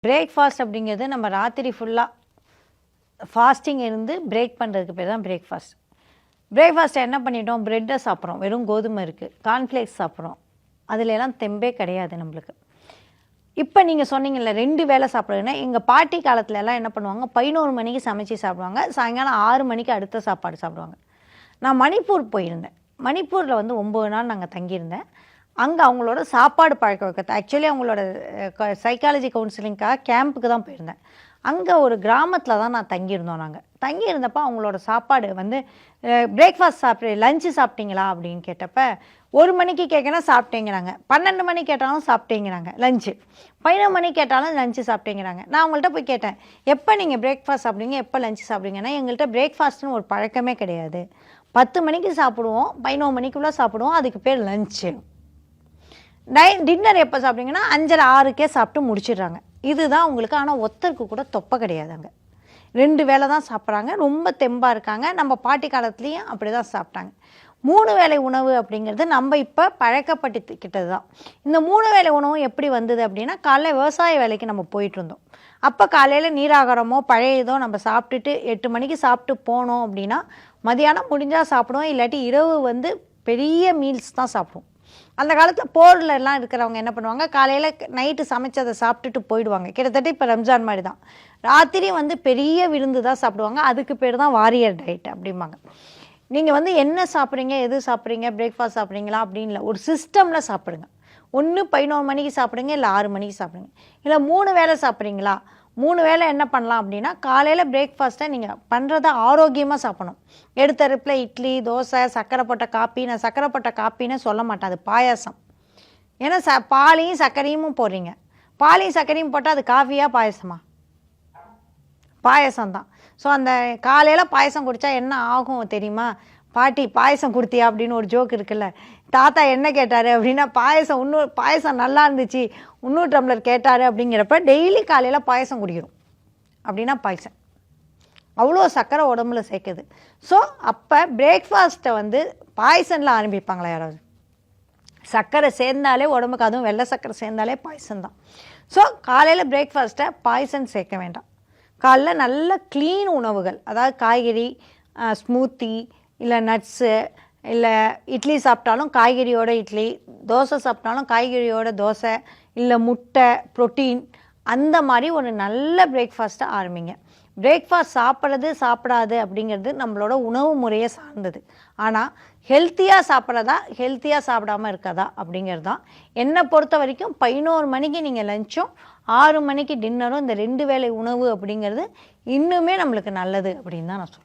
Breakfast அப்படிங்கிறது நம்ம ராத்திரி ஃபுல்லாக ஃபாஸ்டிங் இருந்து பிரேக் பண்ணுறதுக்கு பேர் தான் பிரேக்ஃபாஸ்ட். பிரேக்ஃபாஸ்ட்டை என்ன பண்ணிட்டோம், ப்ரெட்டை சாப்பிட்றோம், வெறும் கோதுமை இருக்குது, கார்ன்ஃப்ளேக்ஸ் சாப்பிட்றோம், அதில் எல்லாம் தெம்பே கிடையாது நம்மளுக்கு. இப்போ நீங்கள் சொன்னீங்கல்ல 2 வேளை சாப்பிட்றதுன்னா, எங்கள் பாட்டி காலத்துல எல்லாம் என்ன பண்ணுவாங்க, 11 மணிக்கு சமைச்சு சாப்பிடுவாங்க, சாயங்காலம் 6 மணிக்கு அடுத்த சாப்பாடு சாப்பிடுவாங்க. நான் மணிப்பூர் போயிருந்தேன். மணிப்பூரில் வந்து 9 நாள் நாங்கள் தங்கியிருந்தேன். அங்கே அவங்களோட சாப்பாடு பழக்க வைக்கிறது, ஆக்சுவலி அவங்களோட சைக்காலஜி கவுன்சிலிங்காக கேம்புக்கு தான் போயிருந்தேன். அங்கே ஒரு கிராமத்தில் தான் நான் தங்கியிருந்தோம். நாங்கள் தங்கியிருந்தப்போ அவங்களோட சாப்பாடு வந்து பிரேக்ஃபாஸ்ட் லஞ்சு சாப்பிட்டீங்களா அப்படின்னு கேட்டப்ப 1 மணிக்கு கேட்கணும் சாப்பிட்டேங்கிறாங்க, 12 மணிக்கு கேட்டாலும் சாப்பிட்டேங்கிறாங்க லஞ்சு, 11 மணிக்கு கேட்டாலும் லஞ்சு சாப்பிட்டேங்கிறாங்க. நான் அவங்கள்ட்ட போய் கேட்டேன், எப்போ நீங்கள் பிரேக்ஃபாஸ்ட் சாப்பிடுவீங்க, எப்போ லஞ்சு சாப்பிடுவீங்கன்னா, எங்கள்கிட்ட பிரேக்ஃபாஸ்ட்னு ஒரு பழக்கமே கிடையாது. 10 மணிக்கு சாப்பிடுவோம், 11 மணிக்குள்ளே சாப்பிடுவோம், அதுக்கு பேர் லஞ்சு. டின்னர் எப்போ சாப்பிட்டீங்கன்னா 5:30 6க்கே சாப்பிட்டு முடிச்சிடுறாங்க. இதுதான் உங்களுக்கு. ஆனால் ஒருத்தருக்கு கூட தொப்பை கிடையாது. அங்கே 2 வேளை தான் சாப்பிட்றாங்க, ரொம்ப தெம்பாக இருக்காங்க. நம்ம பாட்டி காலத்துலேயும் அப்படி தான் சாப்பிட்டாங்க. 3 வேளை உணவு அப்படிங்கிறது நம்ம இப்போ பழக்கப்பட்டுக்கிட்டது தான். இந்த 3 வேளை உணவும் எப்படி வந்தது அப்படின்னா, காலைல விவசாய வேலைக்கு நம்ம போயிட்டு இருந்தோம். அப்போ காலையில் நீராகாரமோ பழையதோ நம்ம சாப்பிட்டுட்டு 8 மணிக்கு சாப்பிட்டு போனோம் அப்படின்னா, மதியானம் முடிஞ்சால் சாப்பிடுவோம், இல்லாட்டி இரவு வந்து பெரிய மீல்ஸ் தான் சாப்பிடுவோம். அந்த காலத்தில் போரில் எல்லாம் இருக்கிறவங்க என்ன பண்ணுவாங்க, காலையில் நைட்டு சமைச்சதை சாப்பிட்டுட்டு போயிடுவாங்க. கிட்டத்தட்ட இப்போ ரம்ஜான் மாதிரி தான், ராத்திரி வந்து பெரிய விருந்து தான் சாப்பிடுவாங்க. அதுக்கு பேர் தான் வாரியர் டயட் அப்படிம்பாங்க. நீங்கள் வந்து என்ன சாப்பிட்றீங்க, எது சாப்பிட்றீங்க, பிரேக்ஃபாஸ்ட் சாப்பிட்றீங்களா அப்படின்னு ஒரு சிஸ்டமில் சாப்பிடுங்க. ஒன்று 11 மணிக்கு சாப்பிடுங்க, இல்லை 6 மணிக்கு சாப்பிடுங்க, இல்லை 3 வேளை சாப்பிட்றீங்களா. 3 வேளை என்ன பண்ணலாம் அப்படின்னா, காலையில் பிரேக்ஃபாஸ்ட்டை நீங்கள் பண்ணுறத ஆரோக்கியமாக சாப்பிடணும். எடுத்தரப்பில் இட்லி தோசை சர்க்கரை போட்ட காப்பி, நான் சர்க்கரை போட்ட காப்பின்னு சொல்ல மாட்டேன், அது பாயாசம். ஏன்னா பாலையும் சர்க்கரையும் போடுறீங்க, பாலையும் சர்க்கரையும் போட்டால் அது காஃபியா பாயசமா? பாயசம் தான். ஸோ அந்த காலையில் பாயசம் குடித்தா என்ன ஆகும் தெரியுமா? பாட்டி பாயசம் கொடுத்தியா அப்படின்னு ஒரு ஜோக் இருக்குல்ல, தாத்தா என்ன கேட்டார் அப்படின்னா, பாயசம் நல்லா இருந்துச்சு, 300 டம்ளர் கேட்டார் அப்படிங்கிறப்ப டெய்லி காலையில் பாயசம் குடிக்கிறோம் அப்படின்னா பாயசம் அவ்வளோ சர்க்கரை உடம்புல சேர்க்குது. ஸோ அப்போ பிரேக்ஃபாஸ்ட்டை வந்து பாயசனில் ஆரம்பிப்பாங்களா யாராவது? சர்க்கரை சேர்ந்தாலே உடம்புக்கு, அதுவும் வெள்ளை சர்க்கரை சேர்ந்தாலே பாயசம் தான். ஸோ காலையில் பிரேக்ஃபாஸ்ட்டை பாயசம் சேர்க்க வேண்டாம். காலைல நல்ல க்ளீன் உணவுகள், அதாவது காய்கறி, ஸ்மூத்தி, இல்லை நட்ஸு, இல்லை இட்லி சாப்பிட்டாலும் காய்கறியோட இட்லி, தோசை சாப்பிட்டாலும் காய்கறியோட தோசை, இல்லை முட்டை, ப்ரோட்டீன், அந்த மாதிரி ஒரு நல்ல பிரேக்ஃபாஸ்ட்டை ஆரம்பிங்க. பிரேக்ஃபாஸ்ட் சாப்பிட்றது சாப்பிடாது அப்படிங்கிறது நம்மளோட உணவு முறையை சார்ந்தது. ஆனால் ஹெல்த்தியாக சாப்பிட்றதா ஹெல்த்தியாக சாப்பிடாமல் இருக்கதா அப்படிங்கிறது தான். என்னை பொறுத்த வரைக்கும் 11 மணிக்கு நீங்கள் லஞ்சும் 6 மணிக்கு டின்னரும், இந்த 2 வேளை உணவு அப்படிங்கிறது இன்னுமே நம்மளுக்கு நல்லது அப்படின்னு தான் நான் சொல்லுவேன்.